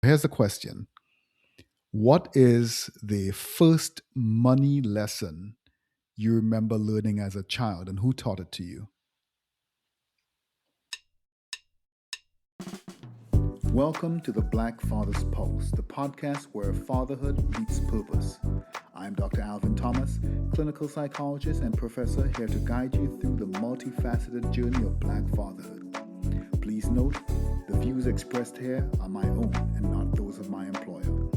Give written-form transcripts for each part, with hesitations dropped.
Here's the question. What is the first money lesson you remember learning as a child, and who taught it to you? Welcome to the Black Father's Pulse, the podcast where fatherhood meets purpose. I'm Dr. Alvin Thomas, clinical psychologist and professor, here to guide you through the multifaceted journey of Black fatherhood. Please note, the views expressed here are my own and not those of my employer.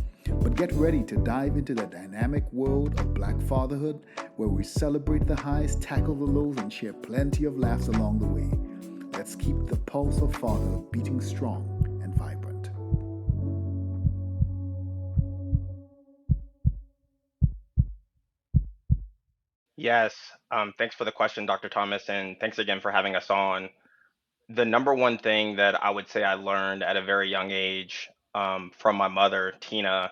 But get ready to dive into the dynamic world of Black fatherhood, where we celebrate the highs, tackle the lows, and share plenty of laughs along the way. Let's keep the pulse of fatherhood beating strong and vibrant. Yes. Thanks for the question, Dr. Thomas, and thanks again for having us on. The number one thing that I would say I learned at a very young age from my mother, Tina,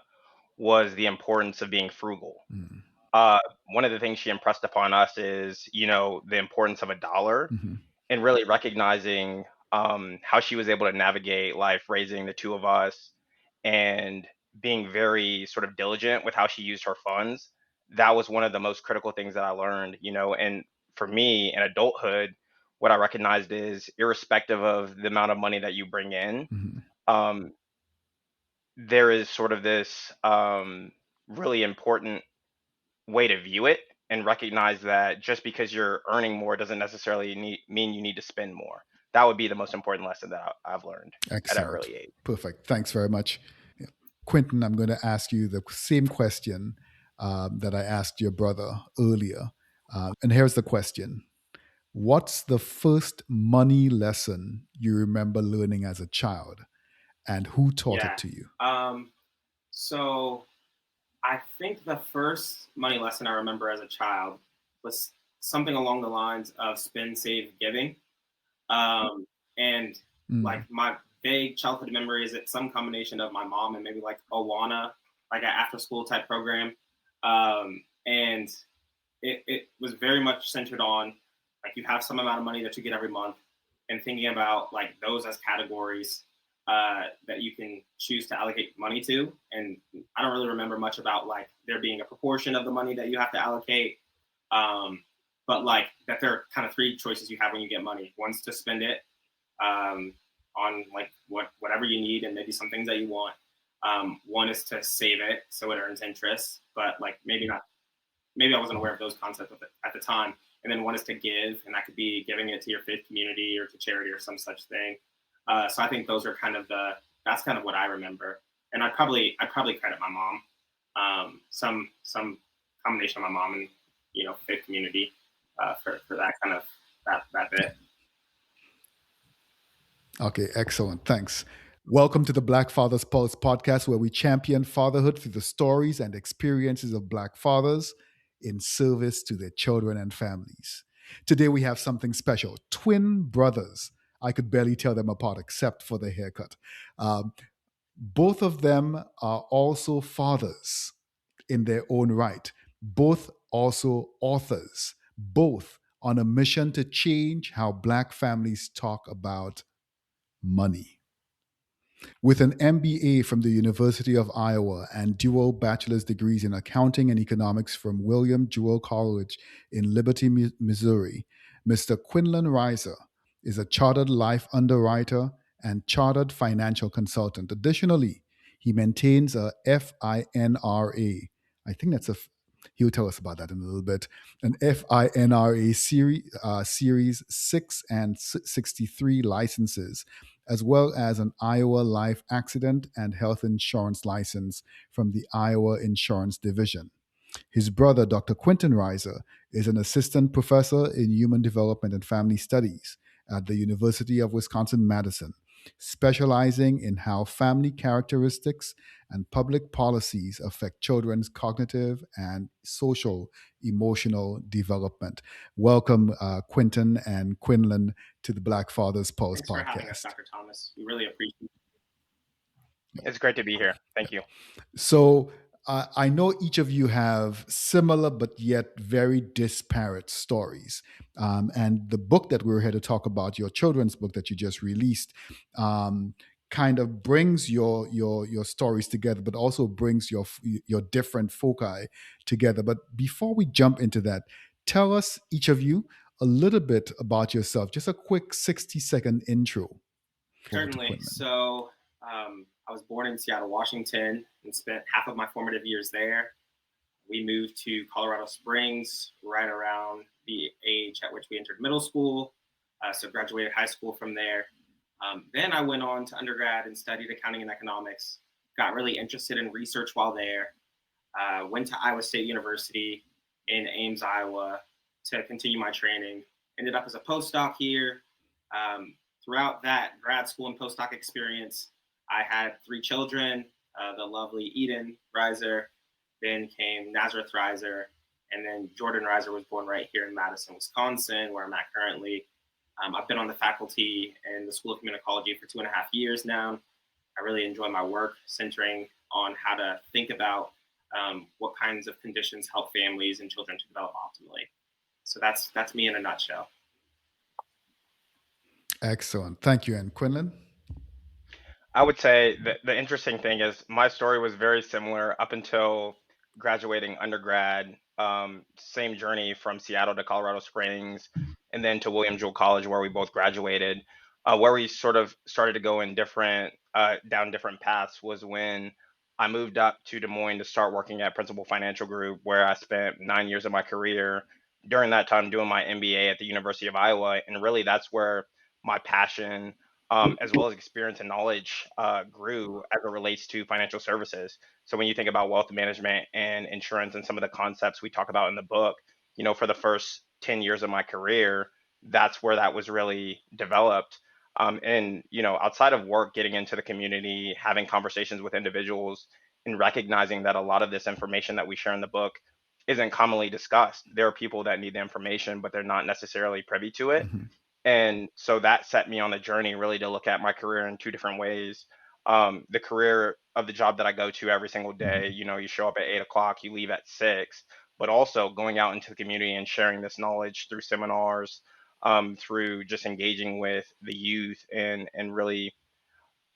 was the importance of being frugal. Mm. Uh, One of the things she impressed upon us is, the importance of a dollar Mm-hmm. and really recognizing how she was able to navigate life raising the two of us and being very sort of diligent with how she used her funds. That was one of the most critical things that I learned. And for me in adulthood, what I recognized is irrespective of the amount of money that you bring in, Mm-hmm. um, there is sort of this really important way to view it and recognize that just because you're earning more doesn't necessarily mean you need to spend more. That would be the most important lesson that I've learned at an Excellent. early age. Perfect. Thanks very much. Yeah. Quentin, I'm going to ask you the same question that I asked your brother earlier. And here's the question. What's the first money lesson you remember learning as a child, and who taught it Yeah. to you? So I think the first money lesson I remember as a child was something along the lines of spend, save, giving. And like Mm. my vague childhood memory is it's some combination of my mom and maybe like Awana, like an after school type program. And it was very much centered on like you have some amount of money that you get every month and thinking about like those as categories that you can choose to allocate money to. And I don't really remember much about like there being a proportion of the money that you have to allocate. But like that there are kind of three choices you have when you get money. One's to spend it on like whatever you need and maybe some things that you want. One is to save it so it earns interest, but like maybe not. Maybe I wasn't aware of those concepts at the time. And then one is to give, and that could be giving it to your faith community or to charity or some such thing. So I think those are that's kind of what I remember. And I'd probably credit my mom, some combination of my mom and faith community for that kind of that bit. Okay, excellent. Thanks. Welcome to the Black Fathers Pulse podcast, where we champion fatherhood through the stories and experiences of Black fathers in service to their children and families. Today we have something special, twin brothers. I could barely tell them apart except for the haircut. Um, Both of them are also fathers in their own right, both also authors, both on a mission to change how Black families talk about money. With an MBA from the University of Iowa and dual bachelor's degrees in accounting and economics from William Jewell College in Liberty, Missouri, Mr. Quinlan Riser is a chartered life underwriter and chartered financial consultant. Additionally, he maintains a FINRA. I think that's he'll tell us about that in a little bit. An FINRA series 6 and 63 licenses, as well as an Iowa Life Accident and Health Insurance license from the Iowa Insurance Division. His brother, Dr. Quentin Riser, is an assistant professor in human development and family studies at the University of Wisconsin-Madison, specializing in how family characteristics and public policies affect children's cognitive and social emotional development. Welcome, Quentin and Quinlan, to the Black Fathers Pulse Thanks for having us, podcast. Dr. Thomas. We really appreciate it. It's great to be here. Thank you. So I know each of you have similar but yet very disparate stories. And the book that we're here to talk about, your children's book that you just released, kind of brings your stories together, but also brings your different foci together. But before we jump into that, tell us, each of you, a little bit about yourself. Just a quick 60-second intro. Over to Certainly. Quinlan. So I was born in Seattle, Washington, and spent half of my formative years there. We moved to Colorado Springs right around the age at which we entered middle school. So graduated high school from there. Then I went on to undergrad and studied accounting and economics. Got really interested in research while there. Went to Iowa State University in Ames, Iowa to continue my training. Ended up as a postdoc here. Throughout that grad school and postdoc experience, I had 3 children, the lovely Eden Riser, then came Nazareth Riser, and then Jordan Riser was born right here in Madison, Wisconsin, where I'm at currently. I've been on the faculty in the School of Communicology for 2.5 years now. I really enjoy my work centering on how to think about what kinds of conditions help families and children to develop optimally. So that's me in a nutshell. Excellent. Thank you. And Quinlan? I would say that the interesting thing is my story was very similar up until graduating undergrad. Same journey from Seattle to Colorado Springs, and then to William Jewell College, where we both graduated. Where we sort of started to go in different down different paths was when I moved up to Des Moines to start working at Principal Financial Group, where I spent 9 years of my career during that time doing my MBA at the University of Iowa, and really that's where my passion as well as experience and knowledge grew as it relates to financial services. So when you think about wealth management and insurance and some of the concepts we talk about in the book, for the first 10 years of my career, that's where that was really developed. And outside of work, getting into the community, having conversations with individuals, and recognizing that a lot of this information that we share in the book isn't commonly discussed. There are people that need the information, but they're not necessarily privy to it. Mhm. And so that set me on a journey really to look at my career in 2 different ways. The career of the job that I go to every single day, Mhm. you show up at 8 o'clock, you leave at 6, but also going out into the community and sharing this knowledge through seminars, through just engaging with the youth and really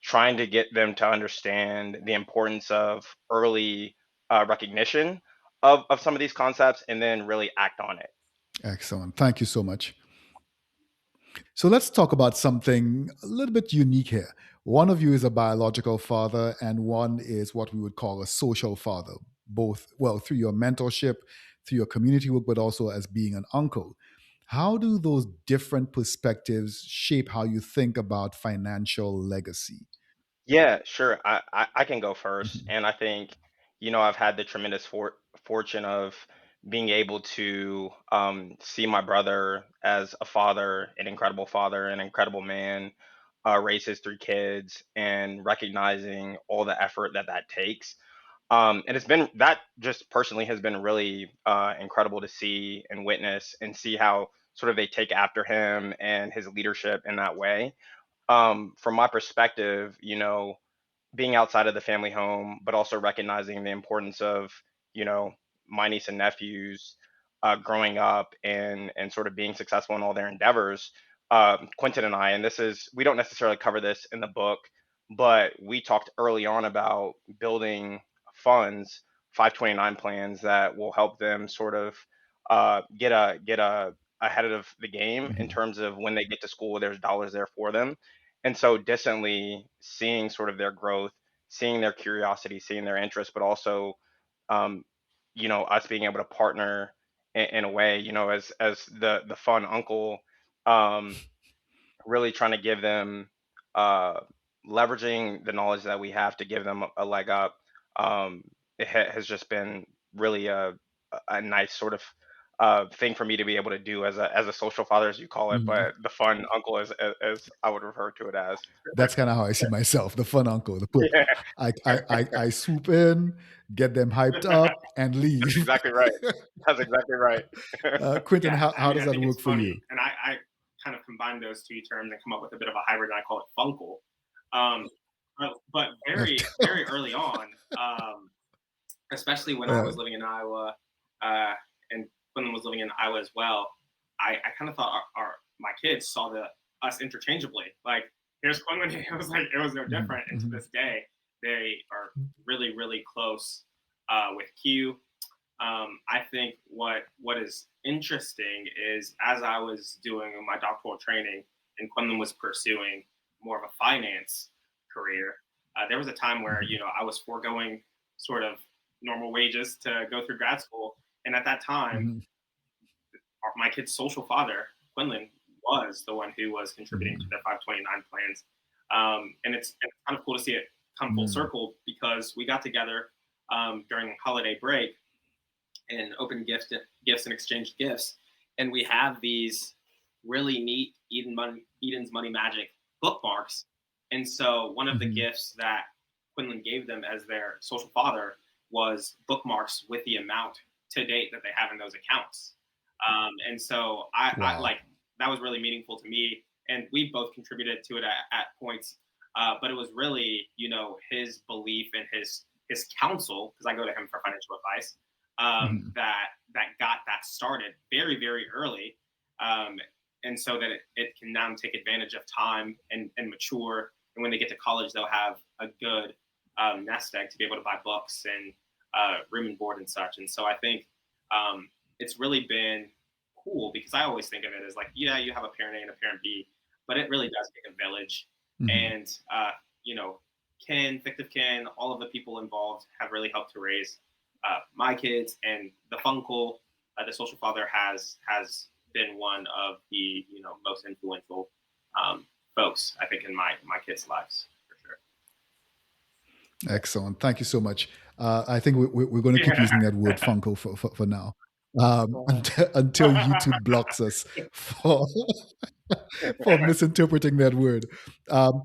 trying to get them to understand the importance of early recognition of some of these concepts and then really act on it. Excellent. Thank you so much. So let's talk about something a little bit unique here. One of you is a biological father, and one is what we would call a social father, both, well, through your mentorship, through your community work, but also as being an uncle. How do those different perspectives shape how you think about financial legacy? Yeah, sure. I can go first. Mhm. And I think, I've had the tremendous fortune of being able to see my brother as a father, an incredible man, raise his 3 kids, and recognizing all the effort that that takes. And it's been that just personally has been really incredible to see and witness and see how sort of they take after him and his leadership in that way. From my perspective, being outside of the family home, but also recognizing the importance of, you know, my niece and nephews growing up and sort of being successful in all their endeavors. Quentin and I, and we don't necessarily cover this in the book, but we talked early on about building funds, 529 plans that will help them sort of get a ahead of the game in Mhm. terms of when they get to school, there's dollars there for them. And so distantly seeing sort of their growth, seeing their curiosity, seeing their interest, but also, um, us being able to partner in a way, as the fun uncle, um, really trying to give them, uh, leveraging the knowledge that we have to give them a leg up. Um, has just been really a nice sort of thing for me to be able to do as a social father, as you call it, Mhm. but the fun uncle, as I would refer to it as. That's kind of how I see myself, the fun uncle. Yeah, I swoop in, get them hyped up, and that's leave. exactly right. That's exactly right. Quentin, Yeah, I how mean, does I that think it's work for funny, you? and I kind of combine those 2 terms and come up with a bit of a hybrid, and I call it funkle. Um, but very, very early on, especially when I Uh, was living in Iowa, uh, and Quinlan was living in Iowa as well, I kind of thought my kids saw us interchangeably. Like here's Quinlan. It was no different. And to Mm-hmm. this day, they are really, really close with Q. I think what is interesting is as I was doing my doctoral training and Quinlan was pursuing more of a finance career, there was a time where I was foregoing sort of normal wages to go through grad school, and at that time, Mm-hmm. my kid's social father, Quinlan, was the one who was contributing to Mm-hmm. their 529 plans. And it's kind of cool to see it come full Mm-hmm. circle because we got together during holiday break and opened gifts and exchanged gifts. And we have these really neat Eden's Money Magic bookmarks. And so one of the Mm-hmm. gifts that Quinlan gave them as their social father was bookmarks with the amount to date that they have in those accounts. And so I Wow. like that was really meaningful to me, and we both contributed to it at points. But it was really, his belief and his counsel, because I go to him for financial advice, Mm-hmm. that got that started very, very early. Um, and so that it can now take advantage of time and mature. And when they get to college, they'll have a good nest egg to be able to buy books and room and board and such. And so I think it's really been cool because I always think of it as like, yeah, you have a parent A and a parent B, but it really does take a village. Mm-hmm. And, you know, Ken, fictive Ken, all of the people involved have really helped to raise my kids, and the funkle, the social father, has been one of the most influential folks I think in my kids' lives for sure. Excellent. Thank you so much. I think we're going to keep Yeah. using that word Funko for now, until YouTube blocks us for for misinterpreting that word. Um,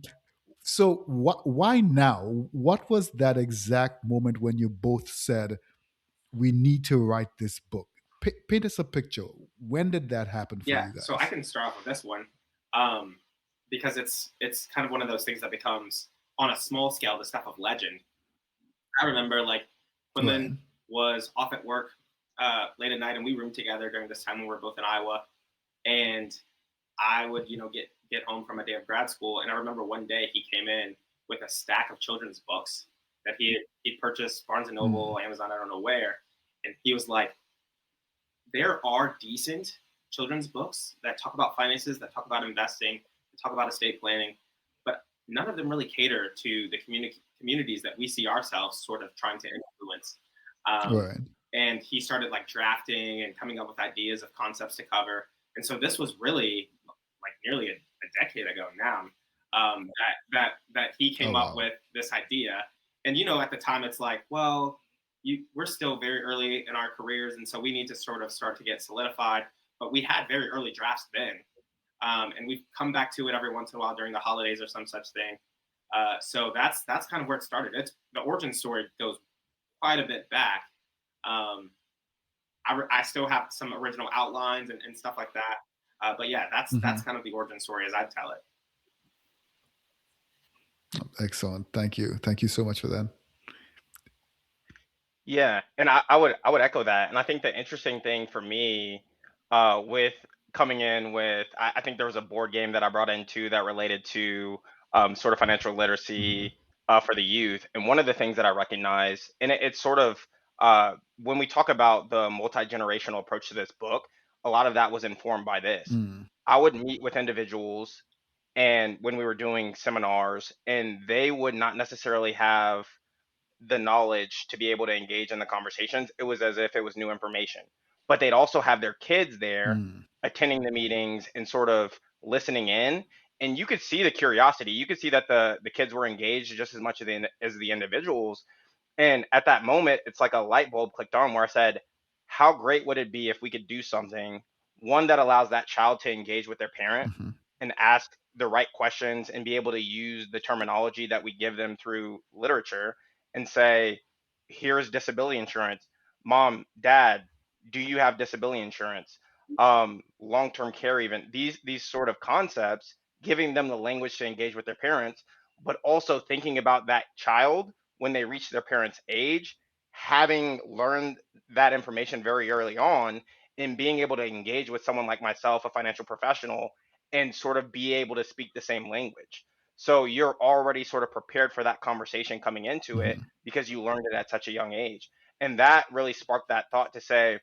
so why now? What was that exact moment when you both said we need to write this book? Paint us a picture. When did that happen for Yeah, you so I guys? can start off with this one um, because it's kind of one of those things that becomes on a small scale the stuff of legend. I remember like Right. Quinlan was off at work late at night, and we roomed together during this time when we were both in Iowa. And I would, get home from a day of grad school, and I remember one day he came in with a stack of children's books that he purchased Barnes and Mm, Noble, Amazon, I don't know where, and he was like, "There are decent children's books that talk about finances, that talk about investing, that talk about estate planning, but none of them really cater to the communities that we see ourselves sort of trying to influence." Um, right. and he started like drafting and coming up with ideas of concepts to cover. And so this was really like nearly a decade ago now, that he Oh came up wow. with this idea. And at the time it's like, well, we're still very early in our careers, and so we need to sort of start to get solidified. But we had very early drafts then, and we've come back to it every once in a while during the holidays or some such thing. So that's kind of where it started. It's the origin story goes quite a bit back. Um, I still have some original outlines and stuff like that. But yeah, that's Hmm. kind of the origin story as I tell it. Excellent. Thank you. Thank you so much for that. Yeah, and I would echo that. And I think the interesting thing for me, with coming in with, I think there was a board game that I brought into that related to sort of financial Hmm. literacy for the youth. And one of the things that I recognize, and it's sort of when we talk about the multi-generational approach to this book, a lot of that was informed by this. Mm, I would meet with individuals, and when we were doing seminars, and they would not necessarily have the knowledge to be able to engage in the conversations. It was as if it was new information. But they'd also have their kids there mm, attending the meetings and sort of listening in. And you could see the curiosity. You could see that the kids were engaged just as much as the individuals. And at that moment, it's like a light bulb clicked on where I said, how great would it be if we could do something, one that allows that child to engage with their parent hmm. and ask the right questions and be able to use the terminology that we give them through literature and say, here's disability insurance. Mom, dad, do you have disability insurance? Long-term care, even these sort of concepts, giving them the language to engage with their parents, but also thinking about that child when they reach their parents' age, having learned that information very early on, and being able to engage with someone like myself, a financial professional, and sort of be able to speak the same language. So you're already sort of prepared for that conversation coming into it Mhm. because you learned it at such a young age. And that really sparked that thought to say,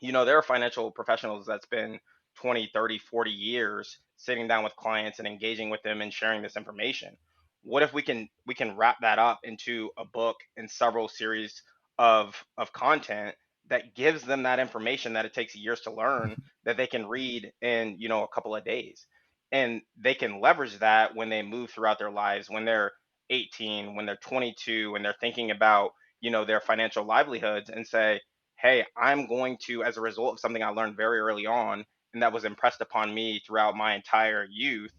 there are financial professionals that's been 20, 30, 40 years sitting down with clients and engaging with them and sharing this information. What if we can wrap that up into a book and several series of content that gives them that information that it takes years to learn, that they can read in, a couple of days. And they can leverage that when they move throughout their lives, when they're 18, when they're 22, when they're thinking about, their financial livelihoods, and say, hey, I'm going to, as a result of something I learned very early on and that was impressed upon me throughout my entire youth,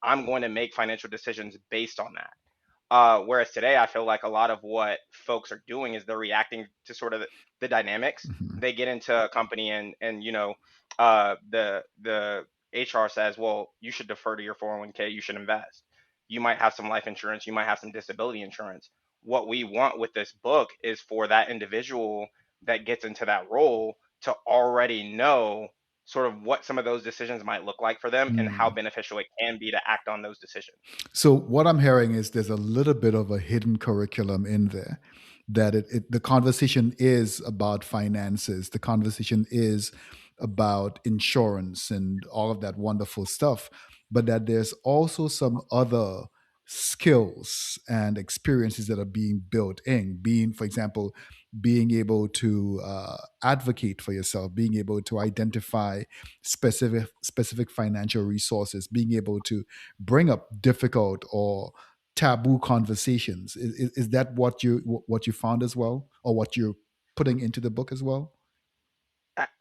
I'm going to make financial decisions based on that. Whereas today, I feel like a lot of what folks are doing is they're reacting to sort of the dynamics. Mhm. They get into a company and the HR says, well, you should defer to your 401k, you should invest. You might have some life insurance, you might have some disability insurance. What we want with this book is for that individual that gets into that role to already know sort of what some of those decisions might look like for them and how Mm. beneficial it can be to act on those decisions. So what I'm hearing is there's a little bit of a hidden curriculum in there, that the conversation is about finances. The conversation is about insurance and all of that wonderful stuff, but that there's also some other skills and experiences that are being built in. Being, for example, being able to advocate for yourself, being able to identify specific financial resources, being able to bring up difficult or taboo conversations. Is that what you found as well, or what you're putting into the book as well?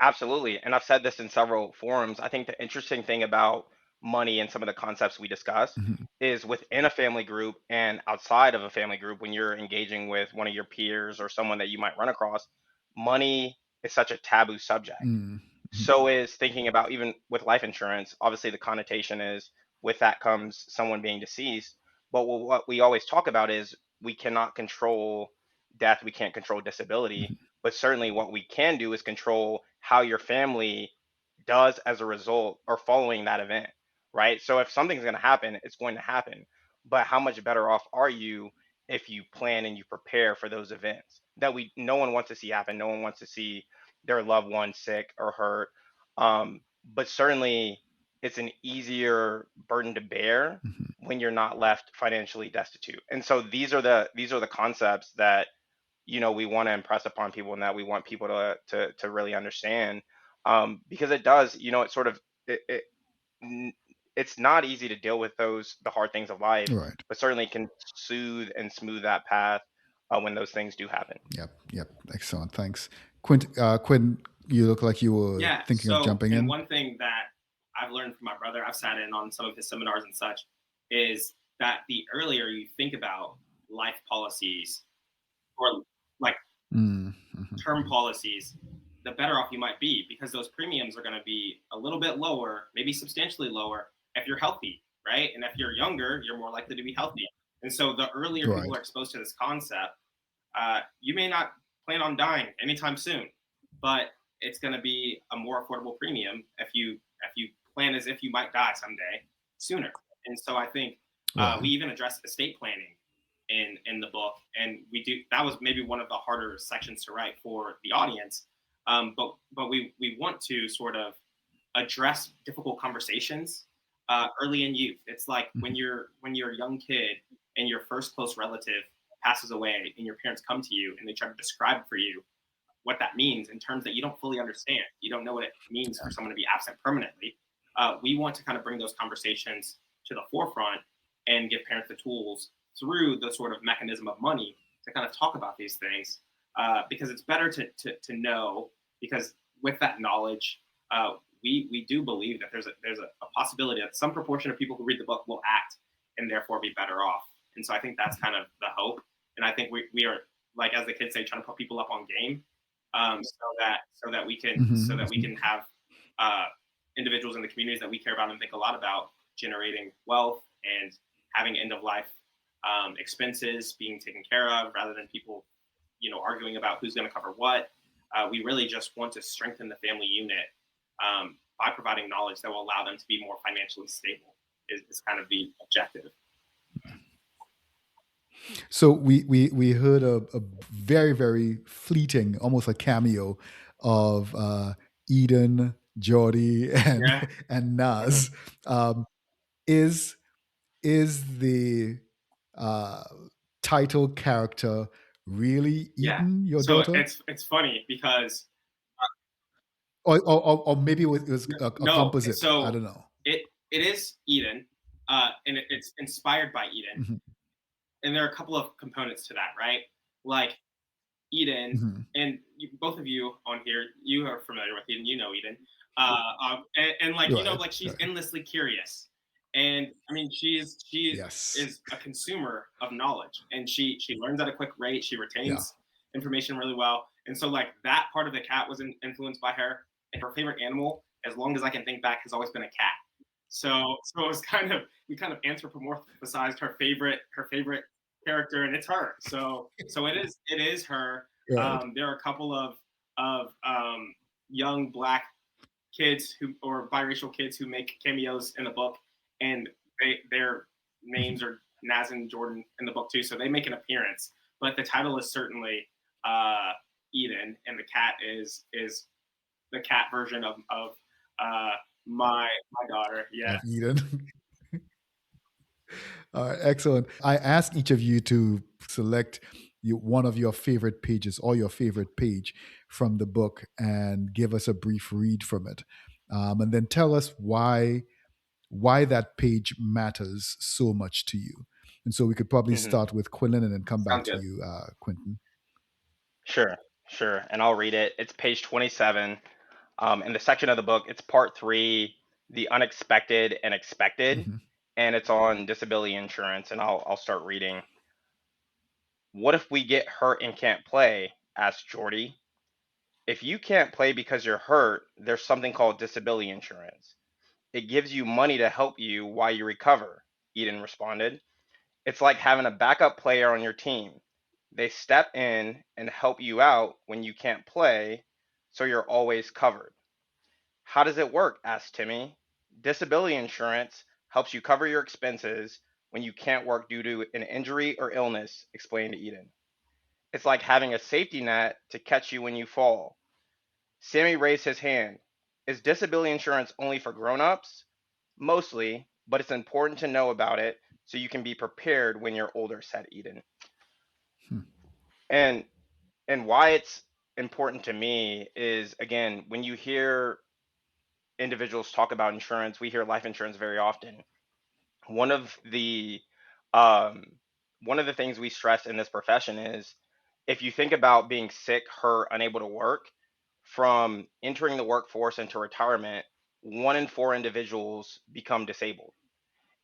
Absolutely. And I've said this in several forums. I think the interesting thing about money and some of the concepts we discuss Mhm. is within a family group and outside of a family group, when you're engaging with one of your peers or someone that you might run across, money is such a taboo subject. Mm. Mhm. So is thinking about, even with life insurance. Obviously, the connotation is with that comes someone being deceased. But what we always talk about is we cannot control death, we can't control disability, Mhm. but certainly what we can do is control how your family does as a result or following that event, right? So if something's going to happen, it's going to happen. But how much better off are you if you plan and you prepare for those events that we no one wants to see happen? No one wants to see their loved one sick or hurt. But certainly it's an easier burden to bear Mhm. when you're not left financially destitute. And so these are the concepts that we want to impress upon people, and that we want people to really understand, because it does, it sort of n- it's not easy to deal with the hard things of life, Right. but certainly can soothe and smooth that path when those things do happen. Yep. Yep. Excellent. Thanks. Quinn, you look like you were Yeah. thinking of So, jumping and in. one thing that I've learned from my brother, I've sat in on some of his seminars and such, is that the earlier you think about life policies or like Mm. Mhm. term policies, the better off you might be, because those premiums are going to be a little bit lower, maybe substantially lower, if you're healthy, right? And if you're younger, you're more likely to be healthy. And so the earlier people Right. are exposed to this concept, you may not plan on dying anytime soon, but it's going to be a more affordable premium if you plan as if you might die someday sooner. And so I think we Right. even address estate planning in the book, and we do. That was maybe one of the harder sections to write for the audience, but we want to sort of address difficult conversations early in youth. It's like when Mhm. you're a young kid and your first close relative passes away, and your parents come to you and they try to describe for you what that means in terms that you don't fully understand. You don't know what it means for someone to be absent permanently. We want to kind of bring those conversations to the forefront and give parents the tools through the sort of mechanism of money to kind of talk about these things, because it's better to know, because with that knowledge, we do believe that there's a possibility that some proportion of people who read the book will act and therefore be better off. And so I think that's kind of the hope. And I think we are, like, as the kids say, trying to put people up on game, so that we Mhm. can have uh, individuals in the communities that we care about and think a lot about generating wealth and having end of life expenses being taken care of, rather than people arguing about who's going to cover what. We really just want to strengthen the family unit by providing knowledge that will allow them to be more financially stable. Is kind of the objective. So we heard a very very fleeting, almost a cameo of Eden, Jordy, Yeah. and Nas. Um, is is the uh, title character really Yeah. Eden, your So daughter? it's funny because Or maybe it was a no, composite. I so don't know. it is Eden, and it's inspired by Eden, Mhm, and there are a couple of components to that, right? Like Eden, mhm. and both of you on here, you are familiar with Eden, you know Eden, and like Right, like she's right. endlessly curious, and I mean she Yes. is a consumer of knowledge, and she learns at a quick rate, she Yeah. retains information really well, and so like that part of the cat was influenced by her, and her favorite animal, as long as I can think back, has always been a cat. So it was kind of we kind of anthropomorphized her favorite character, and it's her. So it is her. Right. There are a couple of young black kids who or biracial kids who make cameos in the book, and their Mhm. names are Naz and Jordan in the book too, so they make an appearance. But the title is certainly uh, Eden, and the cat is the cat version of uh, my daughter. Yeah. Of Eden. All right, excellent. I asked each of you to select one of your favorite pages or your favorite page from the book and give us a brief read from it, and then tell us why that page matters so much to you. And so we could probably Hmm. start with Quinlan and then come back Sounds to good. you, Quentin. Sure, sure. And I'll read it. It's page 27. In the section of the book, it's part three, the unexpected and expected, Hmm. and it's on disability insurance. And I'll start reading. What if we get hurt and can't play? Asked Jordy. If you can't play because you're hurt, there's something called disability insurance. It gives you money to help you while you recover, Eden responded. It's like having a backup player on your team. They step in and help you out when you can't play, so you're always covered. How does it work? Asked Timmy. Disability insurance helps you cover your expenses when you can't work due to an injury or illness, explained Eden. It's like having a safety net to catch you when you fall. Sammy raised his hand. Is disability insurance only for grown-ups? Mostly, but it's important to know about it so you can be prepared when you're older, said Eden. Hmm. And why it's important to me is, again, when you hear individuals talk about insurance, we hear life insurance very often. One of the um, one of the things we stress in this profession is if you think about being sick, hurt, unable to work, from entering the workforce into retirement, 1 in 4 individuals become disabled.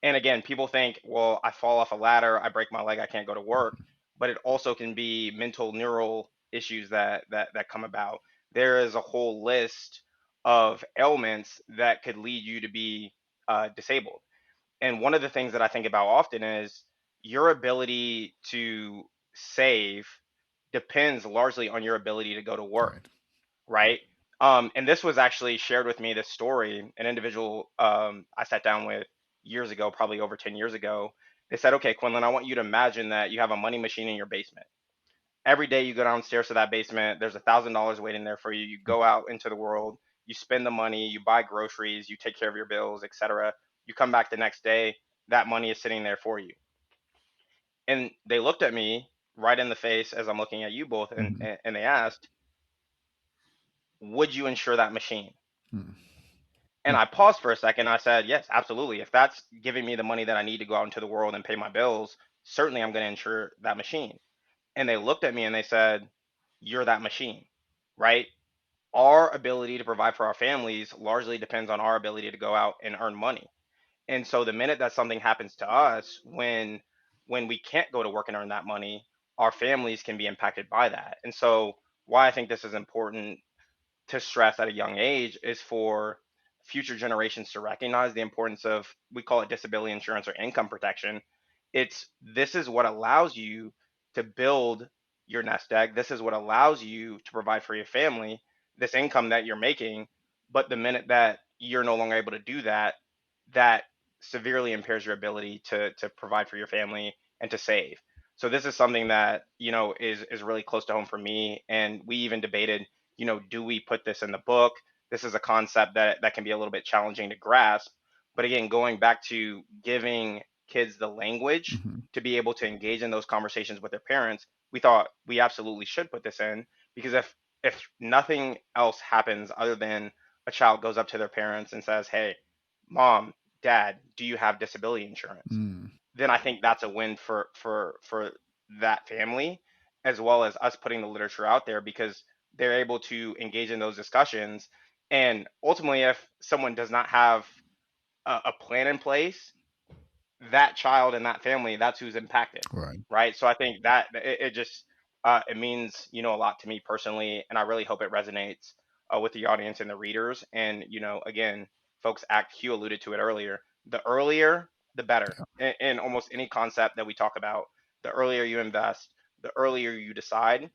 And again, people think, well, I fall off a ladder, I break my leg, I can't go to work, but it also can be mental neural issues that come about. There is a whole list of ailments that could lead you to be disabled. And one of the things that I think about often is your ability to save depends largely on your ability to go to work, Right. right? And this was actually shared with me, this story, an individual I sat down with years ago, probably over 10 years ago. They said, okay, Quinlan, I want you to imagine that you have a money machine in your basement. Every day you go downstairs to that basement, there's $1,000 waiting there for you. You go out into the world, you spend the money, you buy groceries, you take care of your bills, etc. You come back the next day, that money is sitting there for you. And they looked at me right in the face as I'm looking at you both, and Hmm. and they asked, would you insure that machine? Hmm. And I paused for a second. I said, yes, absolutely. If that's giving me the money that I need to go out into the world and pay my bills, certainly I'm going to insure that machine. And they looked at me and they said, you're that machine, right? Our ability to provide for our families largely depends on our ability to go out and earn money. And so the minute that something happens to us, when we can't go to work and earn that money, our families can be impacted by that. And so why I think this is important to stress at a young age is for future generations to recognize the importance of, we call it disability insurance or income protection. It's this is what allows you to build your nest egg. This is what allows you to provide for your family, this income that you're making. But the minute that you're no longer able to do that, that severely impairs your ability to provide for your family and to save. So this is something that, is really close to home for me. And we even debated, do we put this in the book? This is a concept that can be a little bit challenging to grasp. But again, going back to giving kids the language Hmm. to be able to engage in those conversations with their parents, we thought we absolutely should put this in, because if nothing else happens other than a child goes up to their parents and says, "Hey, mom, dad, do you have disability insurance?" Mm. Then I think that's a win for that family, as well as us putting the literature out there, because they're able to engage in those discussions. And ultimately, if someone does not have a plan in place, that child and that family, that's who's impacted, Right. right? So I think that it just it means, a lot to me personally, and I really hope it resonates with the audience and the readers. And again, folks, act Hugh alluded to it earlier, the earlier the better. In almost any concept that we talk about, the earlier you invest, the earlier you decide,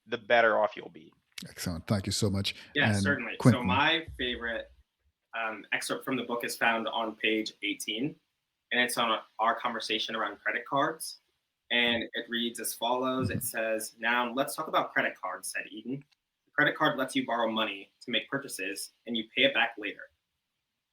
the better off you'll be. Excellent. Thank you so much. Yeah, And certainly. So Quentin. my favorite excerpt from the book is found on page 18, and it's on our conversation around credit cards. And it reads as follows. It says, "Now let's talk about credit cards," said Eden. "The credit card lets you borrow money to make purchases, and you pay it back later.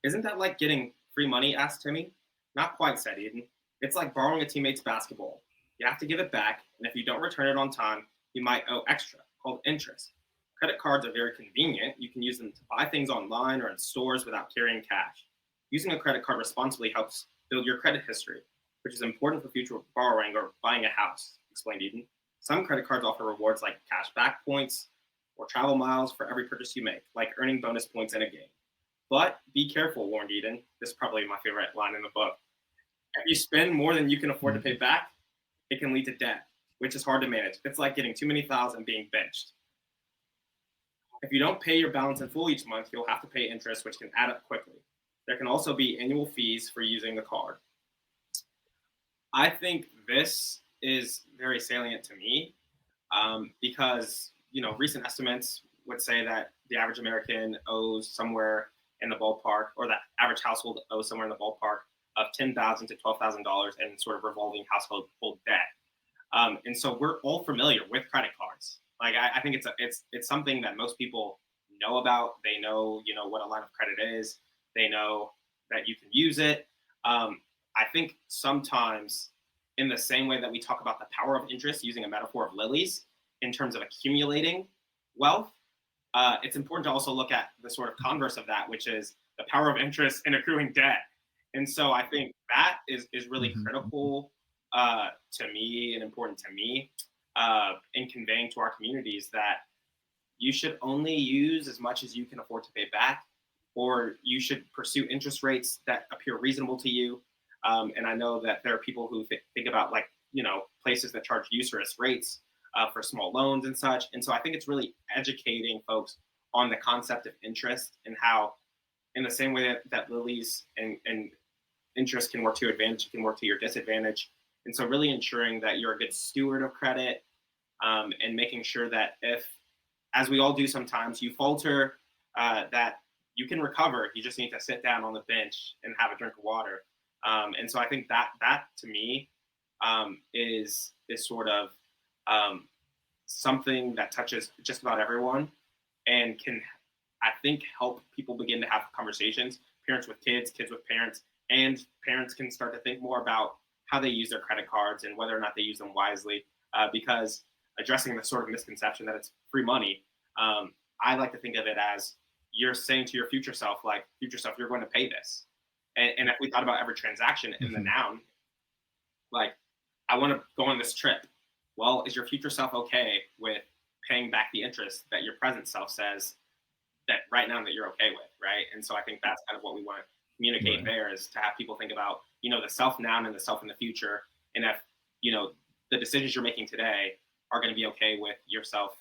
Isn't that like getting free money?" asked Timmy. "Not quite," said Eden. "It's like borrowing a teammate's basketball. You have to give it back, and if you don't return it on time, you might owe extra, called interest. Credit cards are very convenient. You can use them to buy things online or in stores without carrying cash. Using a credit card responsibly helps build your credit history, which is important for future borrowing or buying a house," explained Eden. "Some credit cards offer rewards like cash back points or travel miles for every purchase you make, like earning bonus points in a game. But be careful," warned Eden. This is probably my favorite line in the book. "If you spend more than you can afford to pay back, it can lead to debt, which is hard to manage. It's like getting too many fouls and being benched. If you don't pay your balance in full each month, you'll have to pay interest, which can add up quickly. There can also be annual fees for using the card." I think this is very salient to me because, recent estimates would say that the average American owes somewhere in the ballpark, or that average household owes somewhere in the ballpark of $10,000 to $12,000 in sort of revolving household debt. And so we're all familiar with credit cards. Like I think it's something that most people know about. They know what a line of credit is. They know that you can use it. I think sometimes, in the same way that we talk about the power of interest, using a metaphor of lilies in terms of accumulating wealth, it's important to also look at the sort of converse of that, which is the power of interest in accruing debt. And so I think that is really critical to me and important to me in conveying to our communities that you should only use as much as you can afford to pay back, or you should pursue interest rates that appear reasonable to you. And I know that there are people who think about places that charge usurious rates for small loans and such. And so I think it's really educating folks on the concept of interest, and how, in the same way that lilies and interest can work to your advantage, it can work to your disadvantage. And so really ensuring that you're a good steward of credit, and making sure that if, as we all do sometimes, you falter, that you can recover. You just need to sit down on the bench and have a drink of water. And so I think that to me is sort of something that touches just about everyone, and can, I think, help people begin to have conversations, parents with kids, kids with parents, and parents can start to think more about how they use their credit cards and whether or not they use them wisely, because addressing the sort of misconception that it's free money, I like to think of it as you're saying to your future self, you're going to pay this. And if we thought about every transaction in the noun, like, I want to go on this trip. Well, is your future self okay with paying back the interest that your present self says that right now that you're okay with, right? And so I think that's kind of what we want to communicate there, is to have people think about, the self now and the self in the future. And if, the decisions you're making today are going to be okay with yourself,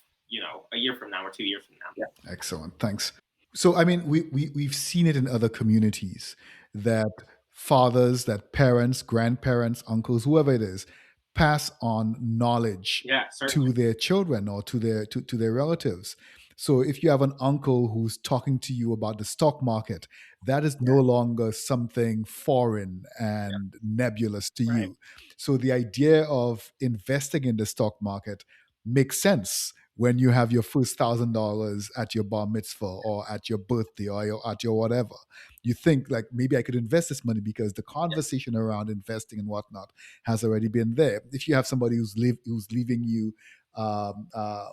a year from now or 2 years from now. Yeah. Excellent. Thanks. So, I mean, we've seen it in other communities that fathers, that parents, grandparents, uncles, whoever it is, pass on knowledge to their children or to their relatives. So if you have an uncle who's talking to you about the stock market, that is no longer something foreign and nebulous to Right. you. So the idea of investing in the stock market makes sense when you have your first $1,000 at your bar mitzvah or at your birthday or at your whatever. You think like maybe I could invest this money because the conversation around investing and whatnot has already been there. If you have somebody who's leaving you um, um,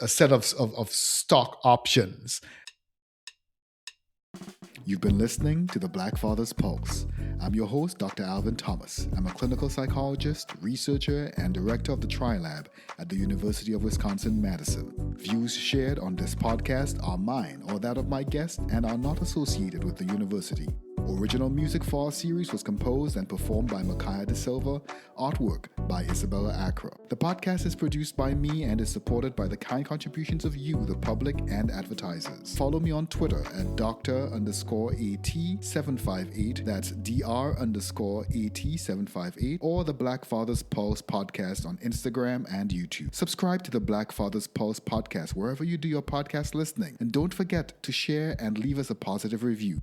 a set of stock options. You've been listening to the Black Father's Pulse. I'm your host, Dr. Alvin Thomas. I'm a clinical psychologist, researcher, and director of the TriLab at the University of Wisconsin-Madison. Views shared on this podcast are mine or that of my guest and are not associated with the university. Original music for our series was composed and performed by Micaiah De Silva, artwork by Isabella Acra. The podcast is produced by me and is supported by the kind contributions of you, the public, and advertisers. Follow me on Twitter at Dr_AT758, that's Dr_AT758, or the Black Father's Pulse podcast on Instagram and YouTube. Subscribe to the Black Father's Pulse podcast wherever you do your podcast listening, and don't forget to share and leave us a positive review.